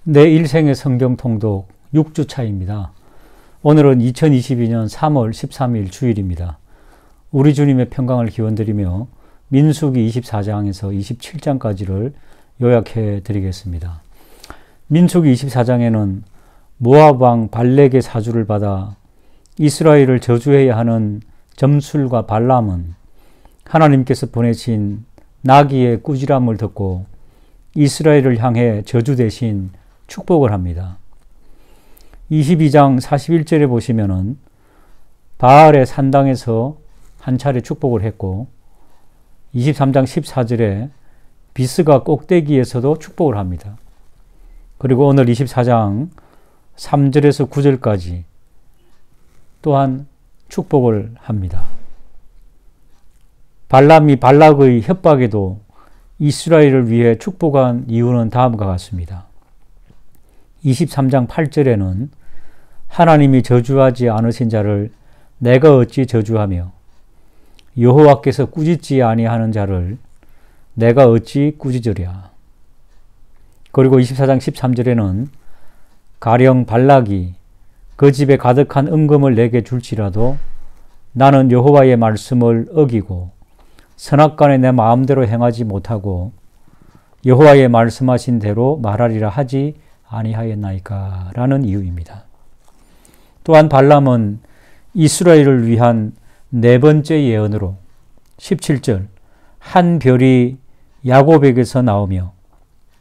내 일생의 성경 통독 6주 차입니다. 오늘은 2022년 3월 13일 주일입니다. 우리 주님의 평강을 기원드리며 민수기 24장에서 27장까지를 요약해 드리겠습니다. 민수기 24장에는 모압 왕 발렉의 사주를 받아 이스라엘을 저주해야 하는 점술과 발람은 하나님께서 보내신 나귀의 꾸지람을 듣고 이스라엘을 향해 저주 대신 축복을 합니다. 22장 41절에 보시면은 바알의 산당에서 한 차례 축복을 했고 23장 14절에 비스가 꼭대기에서도 축복을 합니다. 그리고 오늘 24장 3절에서 9절까지 또한 축복을 합니다. 발람이 발락의 협박에도 이스라엘을 위해 축복한 이유는 다음과 같습니다. 23장 8절에는 하나님이 저주하지 않으신 자를 내가 어찌 저주하며 여호와께서 꾸짖지 아니하는 자를 내가 어찌 꾸짖으랴. 그리고 24장 13절에는 가령 발락이 그 집에 가득한 은금을 내게 줄지라도 나는 여호와의 말씀을 어기고 선악간에 내 마음대로 행하지 못하고 여호와의 말씀하신 대로 말하리라 하지 아니하였나이까 라는 이유입니다. 또한 발람은 이스라엘을 위한 네 번째 예언으로 17절 한 별이 야곱에게서 나오며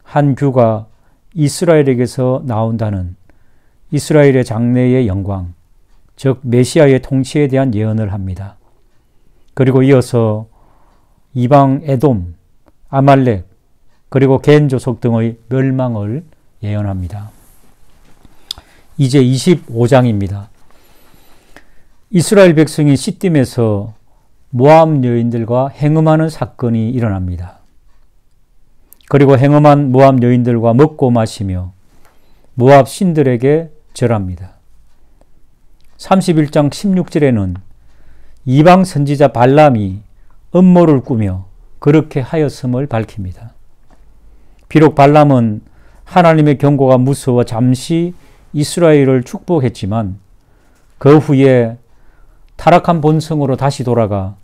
한 규가 이스라엘에게서 나온다는 이스라엘의 장래의 영광, 즉 메시아의 통치에 대한 예언을 합니다. 그리고 이어서 이방 에돔, 아말렉, 그리고 겐 조속 등의 멸망을 예언합니다. 이제 25장입니다. 이스라엘 백성이 시딤에서 모압 여인들과 행음하는 사건이 일어납니다. 그리고 행음한 모압 여인들과 먹고 마시며 모압 신들에게 절합니다. 31장 16절에는 이방 선지자 발람이 음모를 꾸며 그렇게 하였음을 밝힙니다. 비록 발람은 하나님의 경고가 무서워 잠시 이스라엘을 축복했지만 그 후에 타락한 본성으로 다시 돌아가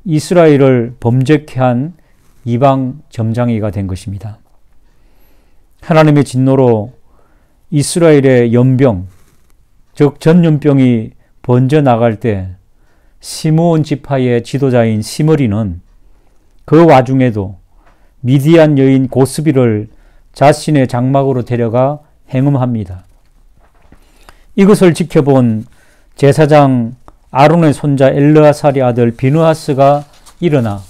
이스라엘을 범죄케 한 이방 점장이가 된 것입니다. 하나님의 진노로 이스라엘의 연병, 즉 전염병이 번져 나갈 때 시므온 지파의 지도자인 시므리는 그 와중에도 미디안 여인 고스비를 자신의 장막으로 데려가 행음합니다. 이것을 지켜본 제사장 아론의 손자 엘르아살의 아들 비느하스가 일어나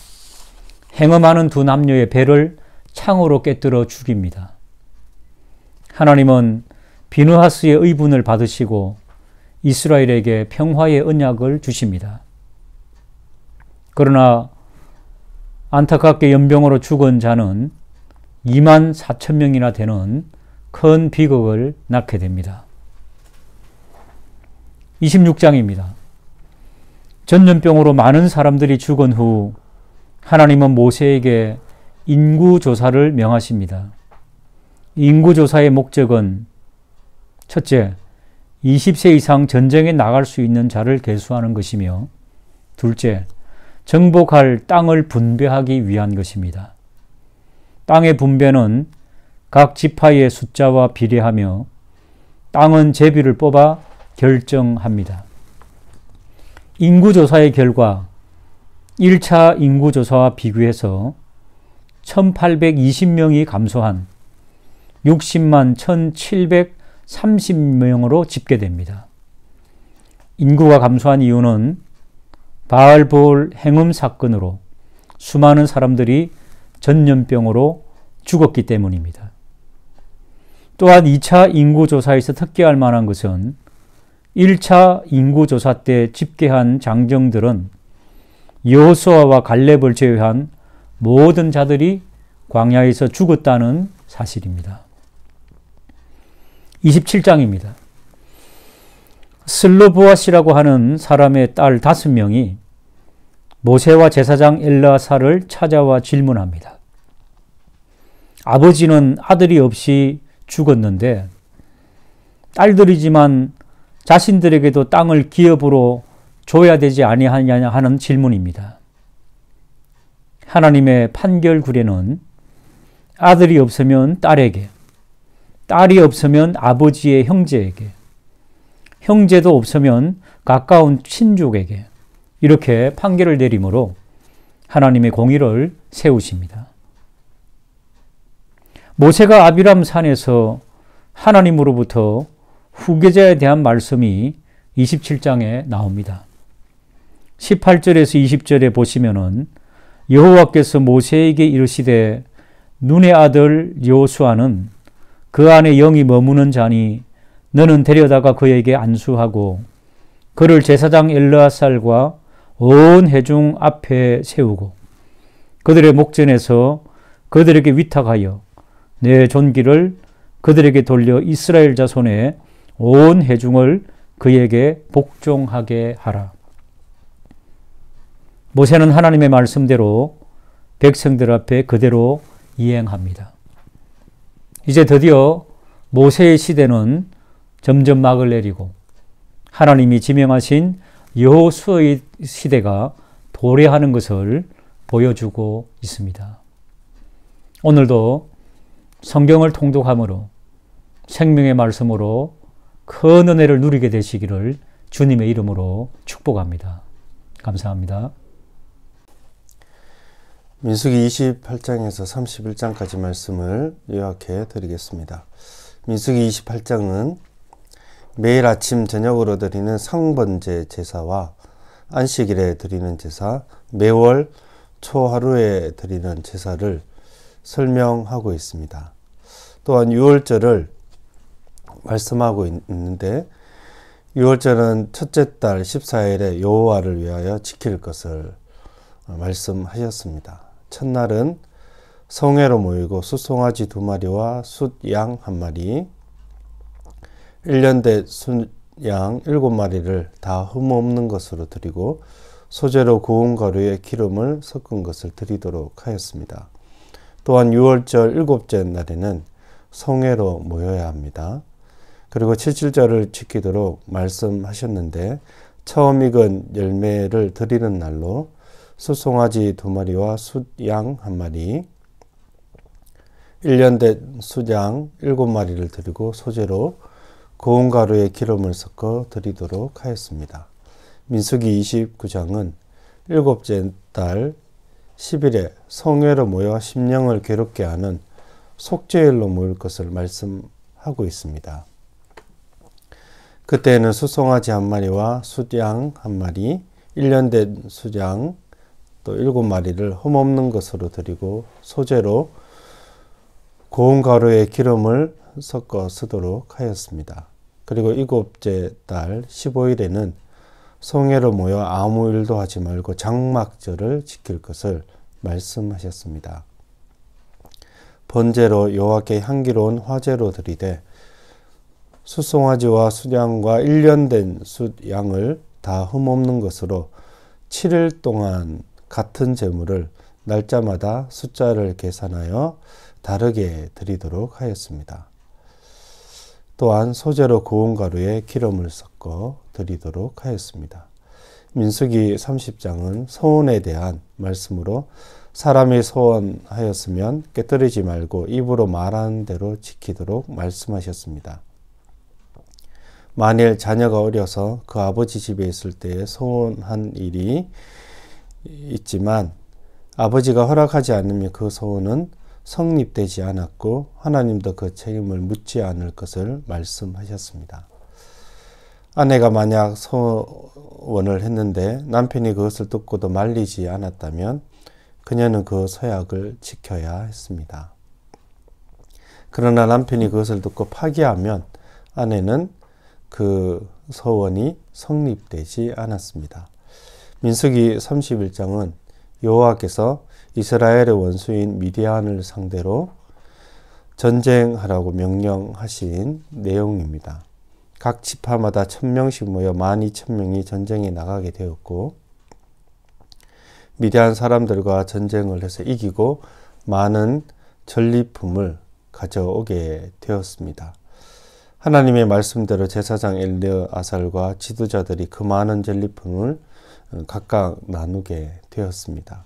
행음하는 두 남녀의 배를 창으로 깨뜨려 죽입니다. 하나님은 비느하스의 의분을 받으시고 이스라엘에게 평화의 언약을 주십니다. 그러나 안타깝게 연병으로 죽은 자는 2만 4천 명이나 되는 큰 비극을 낳게 됩니다. 26장입니다. 전염병으로 많은 사람들이 죽은 후 하나님은 모세에게 인구조사를 명하십니다. 인구조사의 목적은 첫째, 20세 이상 전쟁에 나갈 수 있는 자를 계수하는 것이며 둘째, 정복할 땅을 분배하기 위한 것입니다. 땅의 분배는 각 지파의 숫자와 비례하며 땅은 제비를 뽑아 결정합니다. 인구조사의 결과 1차 인구조사와 비교해서 1820명이 감소한 60만 1730명으로 집계됩니다. 인구가 감소한 이유는 바알볼 행음 사건으로 수많은 사람들이 전염병으로 죽었기 때문입니다. 또한 2차 인구조사에서 특기할 만한 것은 1차 인구조사 때 집계한 장정들은 여호수아와 갈렙을 제외한 모든 자들이 광야에서 죽었다는 사실입니다. 27장입니다. 슬로보아시라고 하는 사람의 딸 5명이 모세와 제사장 엘르아살을 찾아와 질문합니다. 아버지는 아들이 없이 죽었는데 딸들이지만 자신들에게도 땅을 기업으로 줘야 되지 아니하냐 하는 질문입니다. 하나님의 판결구례는 아들이 없으면 딸에게, 딸이 없으면 아버지의 형제에게, 형제도 없으면 가까운 친족에게 이렇게 판결을 내리므로 하나님의 공의를 세우십니다. 모세가 아비람 산에서 하나님으로부터 후계자에 대한 말씀이 27장에 나옵니다. 18절에서 20절에 보시면은 여호와께서 모세에게 이르시되 눈의 아들 여호수아는 그 안에 영이 머무는 자니 너는 데려다가 그에게 안수하고 그를 제사장 엘르아살과 온 회중 앞에 세우고 그들의 목전에서 그들에게 위탁하여 내 존귀를 그들에게 돌려 이스라엘 자손의 온 회중을 그에게 복종하게 하라. 모세는 하나님의 말씀대로 백성들 앞에 그대로 이행합니다. 이제 드디어 모세의 시대는 점점 막을 내리고 하나님이 지명하신 여호수아의 시대가 도래하는 것을 보여주고 있습니다. 오늘도 성경을 통독함으로 생명의 말씀으로 큰 은혜를 누리게 되시기를 주님의 이름으로 축복합니다. 감사합니다. 민수기 28장에서 31장까지 말씀을 요약해 드리겠습니다. 민수기 28장은 매일 아침 저녁으로 드리는 상번제 제사와 안식일에 드리는 제사, 매월 초하루에 드리는 제사를 설명하고 있습니다. 또한 유월절을 말씀하고 있는데 유월절은 첫째 달 14일에 여호와를 위하여 지킬 것을 말씀하셨습니다. 첫날은 성회로 모이고 숫송아지 2마리와 숫양 1마리, 1년 된 숫양 7마리를 다 흠없는 것으로 드리고 소재로 고운 가루에 기름을 섞은 것을 드리도록 하였습니다. 또한 유월절 7째 날에는 성회로 모여야 합니다. 그리고 77절을 지키도록 말씀하셨는데 처음 익은 열매를 드리는 날로 숫송아지 2마리와 숫양 1마리, 1년 된 숫양 7마리를 드리고 소재로 고운 가루에 기름을 섞어 드리도록 하였습니다. 민수기 29장은 7째 달 10일에 성회로 모여 심령을 괴롭게 하는 속죄일로 모일 것을 말씀하고 있습니다. 그때에는 숫송아지 1마리와 숫양 1마리, 1년 된 숫양 또 7마리를 흠없는 것으로 드리고 소재로 고운 가루에 기름을 섞어 쓰도록 하였습니다. 그리고 7째 달 15일에는 성회로 모여 아무 일도 하지 말고 장막절을 지킬 것을 말씀하셨습니다. 번제로 여호와께 향기로운 화제로 드리되 숫송아지와 숫양과 1년 된 숫양을 다 흠없는 것으로 7일 동안 같은 제물을 날짜마다 숫자를 계산하여 다르게 드리도록 하였습니다. 또한 소재로 고운 가루에 기름을 섞어 드리도록 하였습니다. 민수기 30장은 소원에 대한 말씀으로 사람이 소원하였으면 깨뜨리지 말고 입으로 말하는 대로 지키도록 말씀하셨습니다. 만일 자녀가 어려서 그 아버지 집에 있을 때에 소원한 일이 있지만 아버지가 허락하지 않으면 그 소원은 성립되지 않았고 하나님도 그 책임을 묻지 않을 것을 말씀하셨습니다. 아내가 만약 소원을 했는데 남편이 그것을 듣고도 말리지 않았다면 그녀는 그 서약을 지켜야 했습니다. 그러나 남편이 그것을 듣고 파기하면 아내는 그 소원이 성립되지 않았습니다. 민수기 31장은 여호와께서 이스라엘의 원수인 미디안을 상대로 전쟁하라고 명령하신 내용입니다. 각 지파마다 1000명씩 모여 12,000명이 전쟁에 나가게 되었고 미디안 사람들과 전쟁을 해서 이기고 많은 전리품을 가져오게 되었습니다. 하나님의 말씀대로 제사장 엘르아살과 지도자들이 그 많은 전리품을 각각 나누게 되었습니다.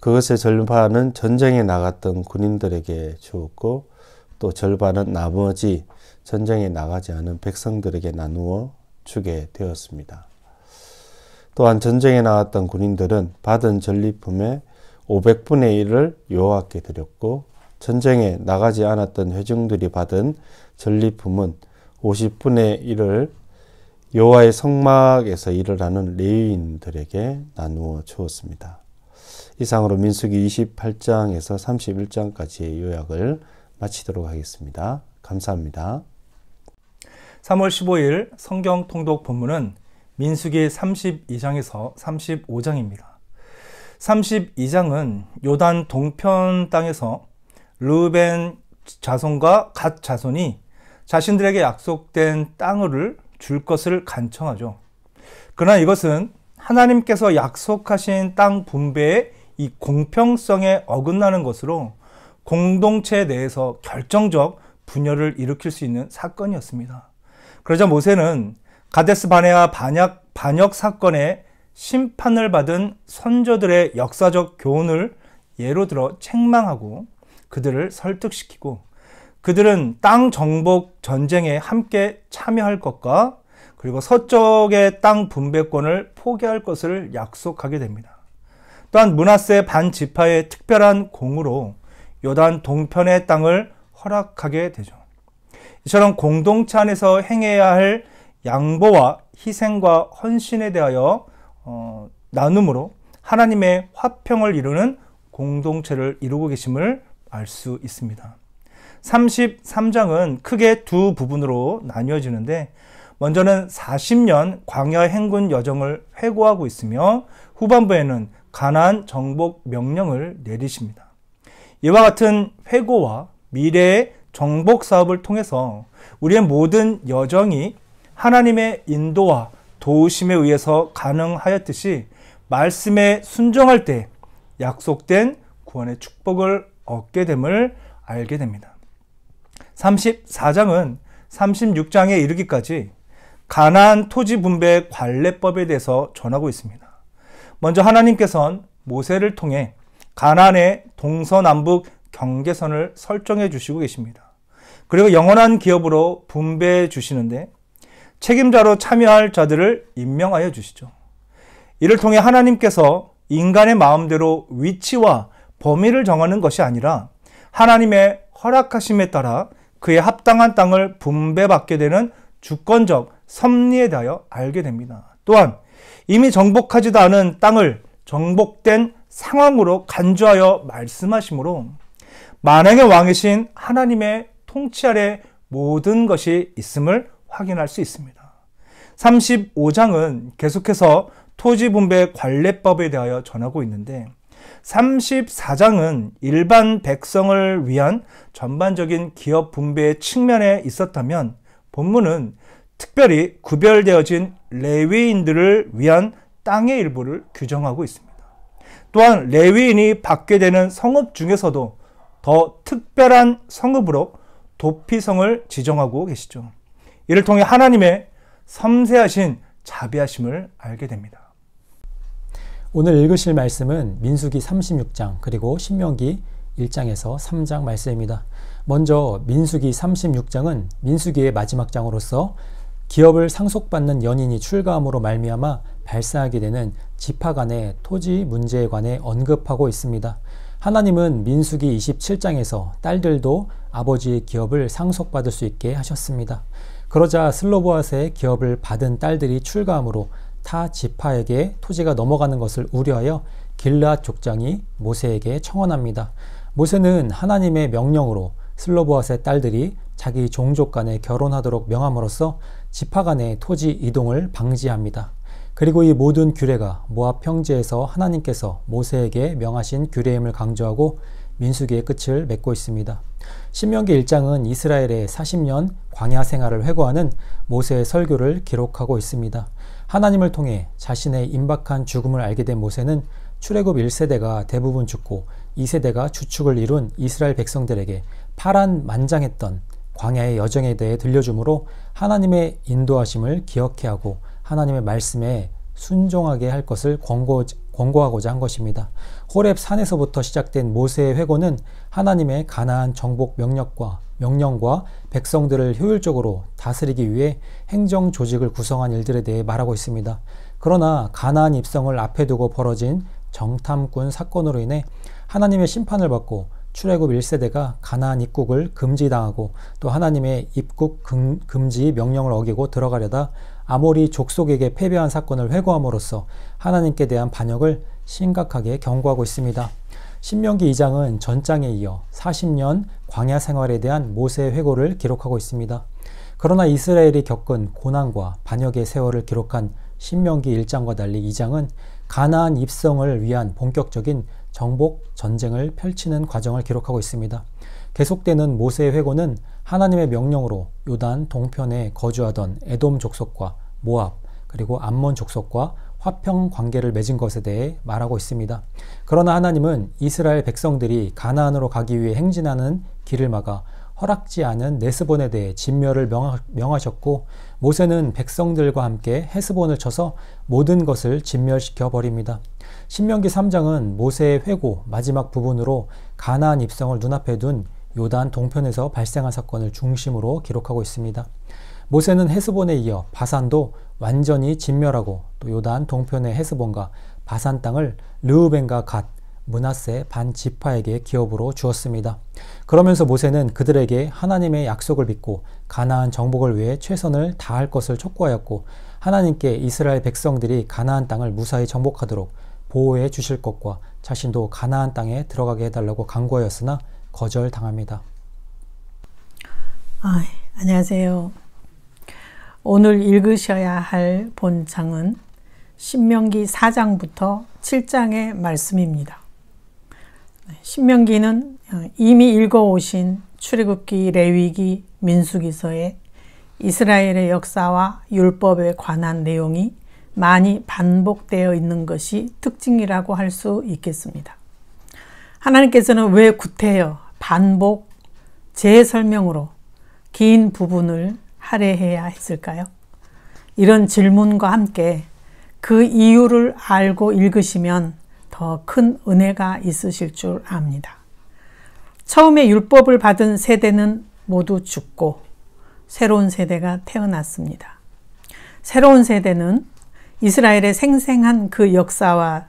그것의 절반은 전쟁에 나갔던 군인들에게 주었고 또 절반은 나머지 전쟁에 나가지 않은 백성들에게 나누어 주게 되었습니다. 또한 전쟁에 나갔던 군인들은 받은 전리품의 500분의 1을 여호와께 드렸고 전쟁에 나가지 않았던 회중들이 받은 전리품은 50분의 1을 여호와의 성막에서 일을 하는 레위인들에게 나누어 주었습니다. 이상으로 민수기 28장에서 31장까지의 요약을 마치도록 하겠습니다. 감사합니다. 3월 15일 성경 통독 본문은 민수기 32장에서 35장입니다. 32장은 요단 동편 땅에서 르우벤 자손과 갓 자손이 자신들에게 약속된 땅을 줄 것을 간청하죠. 그러나 이것은 하나님께서 약속하신 땅 분배의 이 공평성에 어긋나는 것으로 공동체 내에서 결정적 분열을 일으킬 수 있는 사건이었습니다. 그러자 모세는 가데스 바네아 반역 사건의 심판을 받은 선조들의 역사적 교훈을 예로 들어 책망하고 그들을 설득시키고 그들은 땅 정복 전쟁에 함께 참여할 것과 그리고 서쪽의 땅 분배권을 포기할 것을 약속하게 됩니다. 또한 므낫세 반지파의 특별한 공으로 요단 동편의 땅을 허락하게 되죠. 이처럼 공동체 안에서 행해야 할 양보와 희생과 헌신에 대하여 나눔으로 하나님의 화평을 이루는 공동체를 이루고 계심을 알 수 있습니다. 33장은 크게 두 부분으로 나뉘어지는데 먼저는 40년 광야 행군 여정을 회고하고 있으며 후반부에는 가나안 정복 명령을 내리십니다. 이와 같은 회고와 미래의 정복 사업을 통해서 우리의 모든 여정이 하나님의 인도와 도우심에 의해서 가능하였듯이 말씀에 순종할 때 약속된 구원의 축복을 얻게 됨을 알게 됩니다. 34장은 36장에 이르기까지 가나안 토지 분배 관례법에 대해서 전하고 있습니다. 먼저 하나님께서는 모세를 통해 가나안의 동서남북 경계선을 설정해 주시고 계십니다. 그리고 영원한 기업으로 분배해 주시는데 책임자로 참여할 자들을 임명하여 주시죠. 이를 통해 하나님께서 인간의 마음대로 위치와 범위를 정하는 것이 아니라 하나님의 허락하심에 따라 그에 합당한 땅을 분배받게 되는 주권적 섭리에 대하여 알게 됩니다. 또한 이미 정복하지도 않은 땅을 정복된 상황으로 간주하여 말씀하시므로 만왕의 왕이신 하나님의 통치 아래 모든 것이 있음을 확인할 수 있습니다. 35장은 계속해서 토지 분배 관례법에 대하여 전하고 있는데 34장은 일반 백성을 위한 전반적인 기업 분배의 측면에 있었다면 본문은 특별히 구별되어진 레위인들을 위한 땅의 일부를 규정하고 있습니다. 또한 레위인이 받게 되는 성읍 중에서도 더 특별한 성읍으로 도피성을 지정하고 계시죠. 이를 통해 하나님의 섬세하신 자비하심을 알게 됩니다. 오늘 읽으실 말씀은 민수기 36장 그리고 신명기 1장에서 3장 말씀입니다. 먼저 민수기 36장은 민수기의 마지막 장으로서 기업을 상속받는 연인이 출가함으로 말미암아 발생하게 되는 지파 간의 토지 문제에 관해 언급하고 있습니다. 하나님은 민수기 27장에서 딸들도 아버지의 기업을 상속받을 수 있게 하셨습니다. 그러자 슬로보앗의 기업을 받은 딸들이 출가함으로 타 지파에게 토지가 넘어가는 것을 우려하여 길르앗 족장이 모세에게 청원합니다. 모세는 하나님의 명령으로 슬로보앗의 딸들이 자기 종족 간에 결혼하도록 명함으로써 지파 간의 토지 이동을 방지합니다. 그리고 이 모든 규례가 모압 평지에서 하나님께서 모세에게 명하신 규례임을 강조하고 민수기의 끝을 맺고 있습니다. 신명기 1장은 이스라엘의 40년 광야 생활을 회고하는 모세의 설교를 기록하고 있습니다. 하나님을 통해 자신의 임박한 죽음을 알게 된 모세는 출애굽 1세대가 대부분 죽고 2세대가 주축을 이룬 이스라엘 백성들에게 파란만장했던 광야의 여정에 대해 들려주므로 하나님의 인도하심을 기억해야 하고 하나님의 말씀에 순종하게 할 것을 권고하고자 한 것입니다. 호렙 산에서부터 시작된 모세의 회고는 하나님의 가나안 정복 명령과 백성들을 효율적으로 다스리기 위해 행정 조직을 구성한 일들에 대해 말하고 있습니다. 그러나 가나안 입성을 앞에 두고 벌어진 정탐꾼 사건으로 인해 하나님의 심판을 받고 출애굽 1세대가 가나안 입국을 금지당하고 또 하나님의 입국 금지 명령을 어기고 들어가려다 아모리 족속에게 패배한 사건을 회고함으로써 하나님께 대한 반역을 심각하게 경고하고 있습니다. 신명기 2장은 전장에 이어 40년 광야 생활에 대한 모세의 회고를 기록하고 있습니다. 그러나 이스라엘이 겪은 고난과 반역의 세월을 기록한 신명기 1장과 달리 2장은 가나안 입성을 위한 본격적인 정복 전쟁을 펼치는 과정을 기록하고 있습니다. 계속되는 모세의 회고는 하나님의 명령으로 요단 동편에 거주하던 에돔 족속과 모압 그리고 암몬 족속과 화평 관계를 맺은 것에 대해 말하고 있습니다. 그러나 하나님은 이스라엘 백성들이 가나안으로 가기 위해 행진하는 길을 막아 허락지 않은 네스본에 대해 진멸을 명하셨고 모세는 백성들과 함께 헤스본을 쳐서 모든 것을 진멸시켜 버립니다. 신명기 3장은 모세의 회고 마지막 부분으로 가나안 입성을 눈앞에 둔 요단 동편에서 발생한 사건을 중심으로 기록하고 있습니다. 모세는 헤스본에 이어 바산도 완전히 진멸하고 또 요단 동편의 헤스본과 바산 땅을 르우벤과 갓, 므낫세 반 지파에게 기업으로 주었습니다. 그러면서 모세는 그들에게 하나님의 약속을 믿고 가나안 정복을 위해 최선을 다할 것을 촉구하였고 하나님께 이스라엘 백성들이 가나안 땅을 무사히 정복하도록 보호해 주실 것과 자신도 가나안 땅에 들어가게 해달라고 간구하였으나 거절당합니다. 안녕하세요. 오늘 읽으셔야 할 본장은 신명기 4장부터 7장의 말씀입니다. 신명기는 이미 읽어오신 출애굽기, 레위기, 민수기서에 이스라엘의 역사와 율법에 관한 내용이 많이 반복되어 있는 것이 특징이라고 할 수 있겠습니다. 하나님께서는 왜 구태여 반복, 재설명으로 긴 부분을 할애해야 했을까요? 이런 질문과 함께 그 이유를 알고 읽으시면 더 큰 은혜가 있으실 줄 압니다. 처음에 율법을 받은 세대는 모두 죽고 새로운 세대가 태어났습니다. 새로운 세대는 이스라엘의 생생한 그 역사와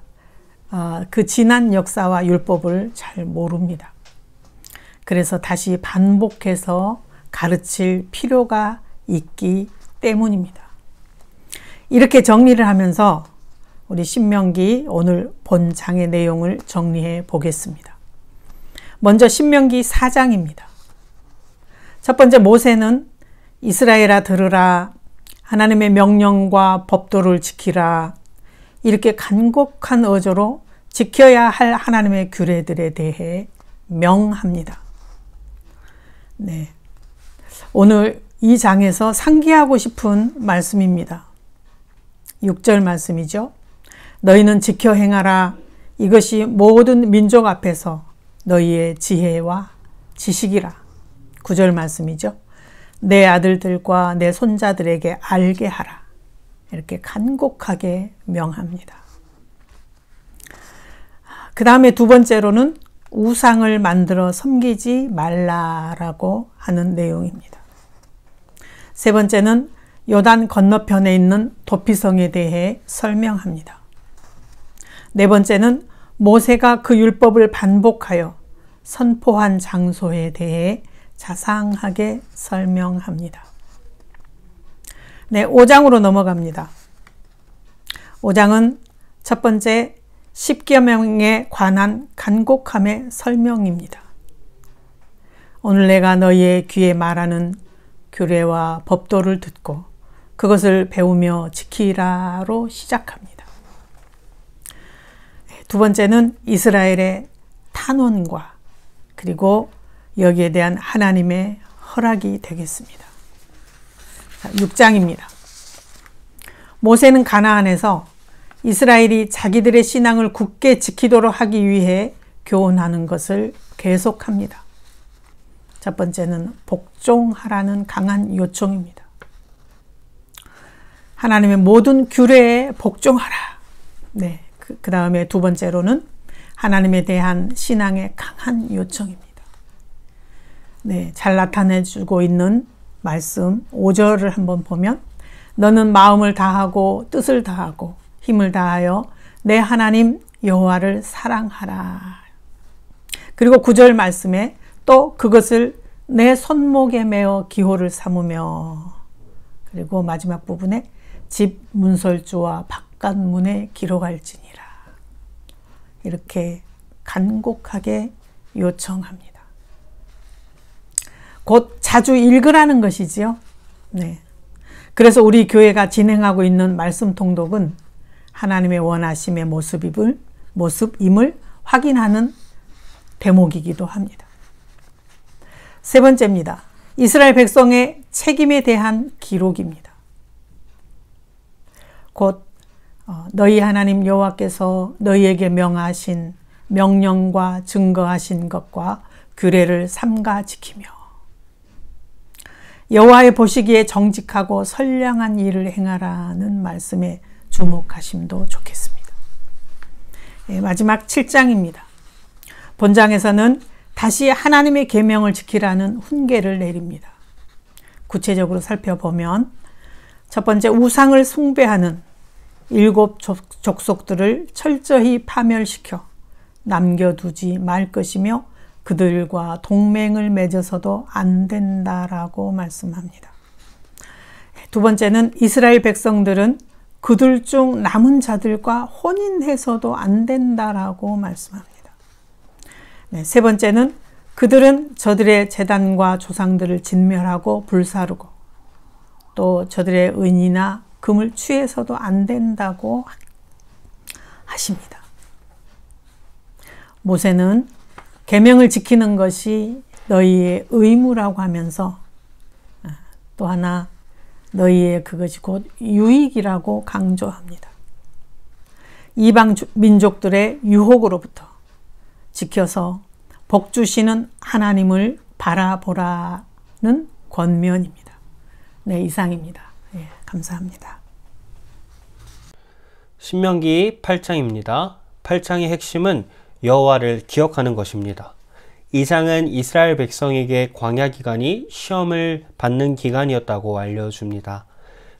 그 지난 역사와 율법을 잘 모릅니다. 그래서 다시 반복해서 가르칠 필요가 있기 때문입니다. 이렇게 정리를 하면서 우리 신명기 오늘 본장의 내용을 정리해 보겠습니다. 먼저 신명기 4장입니다. 첫 번째, 모세는 이스라엘아 들으라, 하나님의 명령과 법도를 지키라, 이렇게 간곡한 어조로 지켜야 할 하나님의 규례들에 대해 명합니다. 네, 오늘 이 장에서 상기하고 싶은 말씀입니다. 6절 말씀이죠. 너희는 지켜 행하라. 이것이 모든 민족 앞에서 너희의 지혜와 지식이라. 9절 말씀이죠. 내 아들들과 내 손자들에게 알게 하라. 이렇게 간곡하게 명합니다. 그 다음에 두 번째로는 우상을 만들어 섬기지 말라라고 하는 내용입니다. 세 번째는 요단 건너편에 있는 도피성에 대해 설명합니다. 네 번째는 모세가 그 율법을 반복하여 선포한 장소에 대해 자상하게 설명합니다. 네, 5장으로 넘어갑니다. 5장은 첫 번째 10계명에 관한 간곡함의 설명입니다. 오늘 내가 너희의 귀에 말하는 규례와 법도를 듣고 그것을 배우며 지키라로 시작합니다. 두 번째는 이스라엘의 탄원과 그리고 여기에 대한 하나님의 허락이 되겠습니다. 6장입니다. 모세는 가나안에서 이스라엘이 자기들의 신앙을 굳게 지키도록 하기 위해 교훈하는 것을 계속합니다. 첫 번째는 복종하라는 강한 요청입니다. 하나님의 모든 규례에 복종하라. 네, 그 다음에 두 번째로는 하나님에 대한 신앙의 강한 요청입니다. 네, 잘 나타내주고 있는 말씀 5절을 한번 보면 너는 마음을 다하고 뜻을 다하고 힘을 다하여 내 하나님 여호와를 사랑하라. 그리고 9절 말씀에 또 그것을 내 손목에 메어 기호를 삼으며, 그리고 마지막 부분에 집 문설주와 바깥문에 기록할지니라. 이렇게 간곡하게 요청합니다. 곧 자주 읽으라는 것이지요. 네. 그래서 우리 교회가 진행하고 있는 말씀 통독은 하나님의 원하심의 모습임을 확인하는 대목이기도 합니다. 세 번째입니다. 이스라엘 백성의 책임에 대한 기록입니다. 곧 너희 하나님 여호와께서 너희에게 명하신 명령과 증거하신 것과 규례를 삼가 지키며 여호와의 보시기에 정직하고 선량한 일을 행하라는 말씀에 주목하심도 좋겠습니다. 마지막 7장입니다. 본장에서는 다시 하나님의 계명을 지키라는 훈계를 내립니다. 구체적으로 살펴보면 첫 번째, 우상을 숭배하는 7 족속들을 철저히 파멸시켜 남겨두지 말 것이며 그들과 동맹을 맺어서도 안 된다라고 말씀합니다. 두 번째는 이스라엘 백성들은 그들 중 남은 자들과 혼인해서도 안 된다라고 말씀합니다. 네, 세 번째는 그들은 저들의 제단과 조상들을 진멸하고 불사르고 또 저들의 은이나 금을 취해서도 안 된다고 하십니다. 모세는 계명을 지키는 것이 너희의 의무라고 하면서 또 하나 너희의 그것이 곧 유익이라고 강조합니다. 이방 민족들의 유혹으로부터 지켜서 복 주시는 하나님을 바라보라는 권면입니다. 네, 이상입니다. 예, 감사합니다. 신명기 8장입니다. 8장의 핵심은 여호와를 기억하는 것입니다. 이 장은 이스라엘 백성에게 광야 기간이 시험을 받는 기간이었다고 알려줍니다.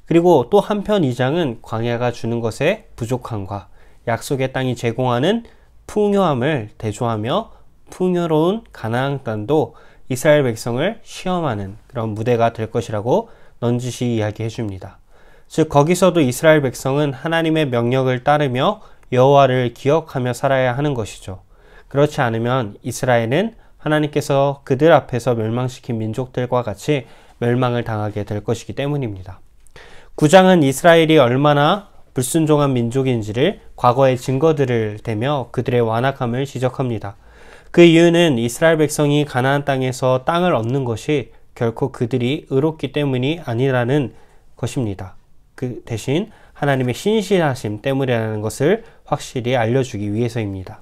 그리고 또 한편 이 장은 광야가 주는 것의 부족함과 약속의 땅이 제공하는 풍요함을 대조하며 풍요로운 가나안 땅도 이스라엘 백성을 시험하는 그런 무대가 될 것이라고 넌지시 이야기해 줍니다. 즉 거기서도 이스라엘 백성은 하나님의 명령을 따르며 여호와를 기억하며 살아야 하는 것이죠. 그렇지 않으면 이스라엘은 하나님께서 그들 앞에서 멸망시킨 민족들과 같이 멸망을 당하게 될 것이기 때문입니다. 9장은 이스라엘이 얼마나 불순종한 민족인지를 과거의 증거들을 대며 그들의 완악함을 지적합니다. 그 이유는 이스라엘 백성이 가나안 땅에서 땅을 얻는 것이 결코 그들이 의롭기 때문이 아니라는 것입니다. 그 대신 하나님의 신실하심 때문이라는 것을 확실히 알려주기 위해서입니다.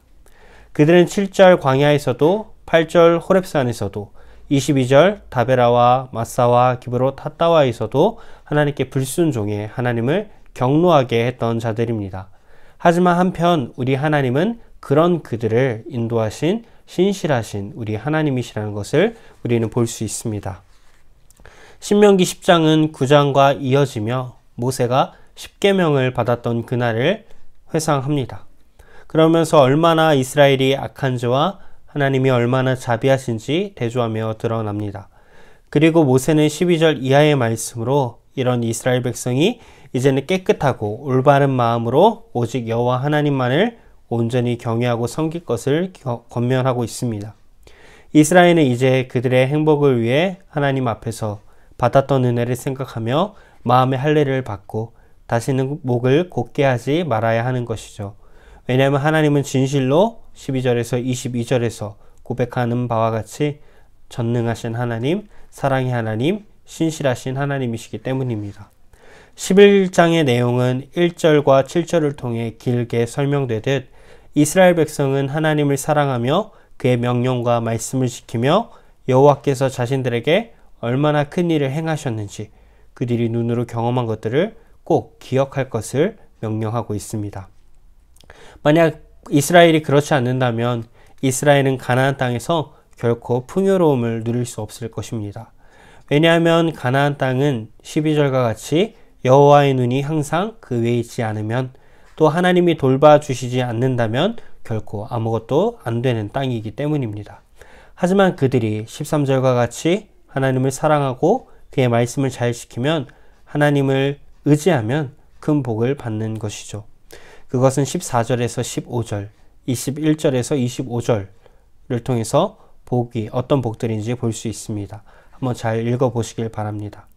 그들은 7절 광야에서도 8절 호렙산에서도 22절 다베라와 마사와 기브롯 핫다와에서도 하나님께 불순종해 하나님을 경노하게 했던 자들입니다. 하지만 한편 우리 하나님은 그런 그들을 인도하신 신실하신 우리 하나님이시라는 것을 우리는 볼 수 있습니다. 신명기 10장은 9장과 이어지며 모세가 십계명을 받았던 그날을 회상합니다. 그러면서 얼마나 이스라엘이 악한지와 하나님이 얼마나 자비하신지 대조하며 드러납니다. 그리고 모세는 12절 이하의 말씀으로 이런 이스라엘 백성이 이제는 깨끗하고 올바른 마음으로 오직 여호와 하나님만을 온전히 경외하고 섬길 것을 권면하고 있습니다. 이스라엘은 이제 그들의 행복을 위해 하나님 앞에서 받았던 은혜를 생각하며 마음의 할례를 받고 다시는 목을 곧게 하지 말아야 하는 것이죠. 왜냐하면 하나님은 진실로 12절에서 22절에서 고백하는 바와 같이 전능하신 하나님, 사랑의 하나님, 신실하신 하나님이시기 때문입니다. 11장의 내용은 1절과 7절을 통해 길게 설명되듯 이스라엘 백성은 하나님을 사랑하며 그의 명령과 말씀을 지키며 여호와께서 자신들에게 얼마나 큰 일을 행하셨는지 그들이 눈으로 경험한 것들을 꼭 기억할 것을 명령하고 있습니다. 만약 이스라엘이 그렇지 않는다면 이스라엘은 가나안 땅에서 결코 풍요로움을 누릴 수 없을 것입니다. 왜냐하면 가나안 땅은 12절과 같이 여호와의 눈이 항상 그 위에 있지 않으면, 또 하나님이 돌봐주시지 않는다면 결코 아무것도 안 되는 땅이기 때문입니다. 하지만 그들이 13절과 같이 하나님을 사랑하고 그의 말씀을 잘 지키면, 하나님을 의지하면 큰 복을 받는 것이죠. 그것은 14절에서 15절, 21절에서 25절을 통해서 어떤 복들인지 볼 수 있습니다. 한번 잘 읽어보시길 바랍니다.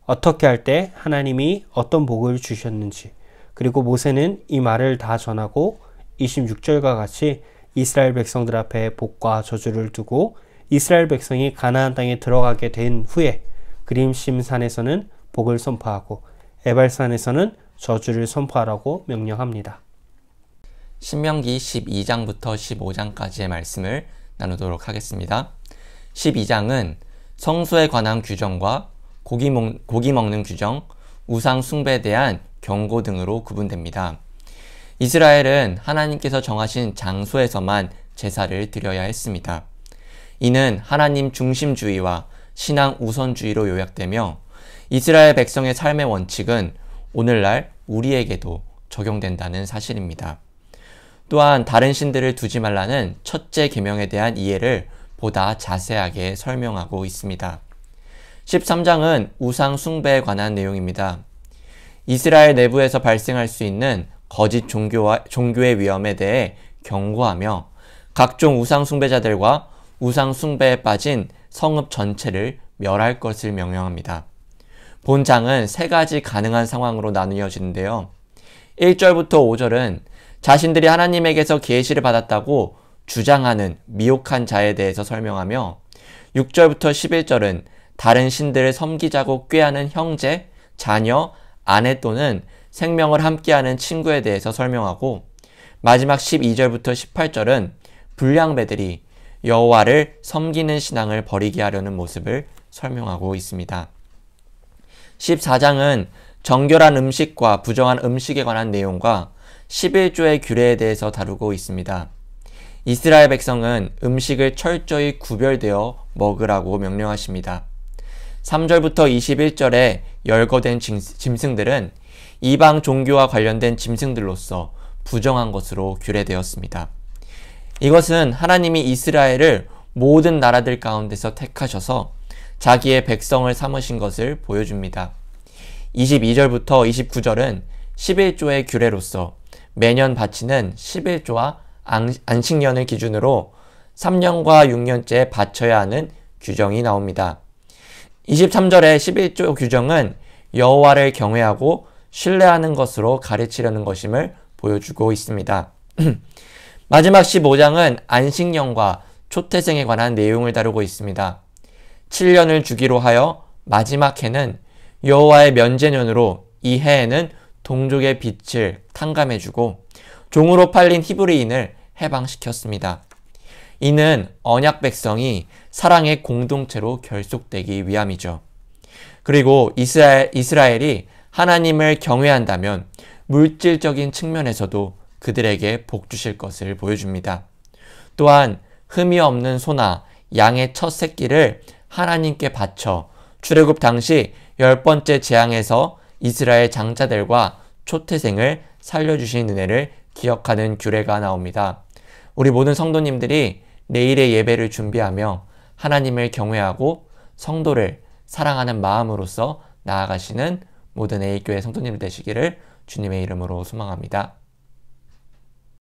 어떻게 할 때 하나님이 어떤 복을 주셨는지, 그리고 모세는 이 말을 다 전하고 26절과 같이 이스라엘 백성들 앞에 복과 저주를 두고 이스라엘 백성이 가나안 땅에 들어가게 된 후에 그림심산에서는 복을 선포하고 에발산에서는 저주를 선포하라고 명령합니다. 신명기 12장부터 15장까지의 말씀을 나누도록 하겠습니다. 12장은 성소에 관한 규정과 고기 먹는 규정, 우상 숭배에 대한 경고 등으로 구분됩니다. 이스라엘은 하나님께서 정하신 장소에서만 제사를 드려야 했습니다. 이는 하나님 중심주의와 신앙 우선주의로 요약되며 이스라엘 백성의 삶의 원칙은 오늘날 우리에게도 적용된다는 사실입니다. 또한 다른 신들을 두지 말라는 첫째 계명에 대한 이해를 보다 자세하게 설명하고 있습니다. 13장은 우상 숭배에 관한 내용입니다. 이스라엘 내부에서 발생할 수 있는 거짓 종교의 위험에 대해 경고하며 각종 우상 숭배자들과 우상 숭배에 빠진 성읍 전체를 멸할 것을 명령합니다. 본 장은 세 가지 가능한 상황으로 나누어지는데요. 1절부터 5절은 자신들이 하나님에게서 계시를 받았다고 주장하는 미혹한 자에 대해서 설명하며 6절부터 11절은 다른 신들을 섬기자고 꾀하는 형제, 자녀, 아내 또는 생명을 함께하는 친구에 대해서 설명하고 마지막 12절부터 18절은 불량배들이 여호와를 섬기는 신앙을 버리게 하려는 모습을 설명하고 있습니다. 14장은 정결한 음식과 부정한 음식에 관한 내용과 11조의 규례에 대해서 다루고 있습니다. 이스라엘 백성은 음식을 철저히 구별되어 먹으라고 명령하십니다. 3절부터 21절에 열거된 짐승들은 이방 종교와 관련된 짐승들로서 부정한 것으로 규례되었습니다. 이것은 하나님이 이스라엘을 모든 나라들 가운데서 택하셔서 자기의 백성을 삼으신 것을 보여줍니다. 22절부터 29절은 11조의 규례로서 매년 바치는 11조와 안식년을 기준으로 3년과 6년째 바쳐야 하는 규정이 나옵니다. 23절의 11조 규정은 여호와를 경외하고 신뢰하는 것으로 가르치려는 것임을 보여주고 있습니다. 마지막 15장은 안식년과 초태생에 관한 내용을 다루고 있습니다. 7년을 주기로 하여 마지막 해는 여호와의 면제년으로 이 해에는 동족의 빛을 탕감해주고 종으로 팔린 히브리인을 해방시켰습니다. 이는 언약 백성이 사랑의 공동체로 결속되기 위함이죠. 그리고 이스라엘이 하나님을 경외한다면 물질적인 측면에서도 그들에게 복 주실 것을 보여줍니다. 또한 흠이 없는 소나 양의 첫 새끼를 하나님께 바쳐 출애굽 당시 10번째 재앙에서 이스라엘 장자들과 초태생을 살려주신 은혜를 기억하는 규례가 나옵니다. 우리 모든 성도님들이 내일의 예배를 준비하며 하나님을 경외하고 성도를 사랑하는 마음으로서 나아가시는 모든 A교회 성도님 되시기를 주님의 이름으로 소망합니다.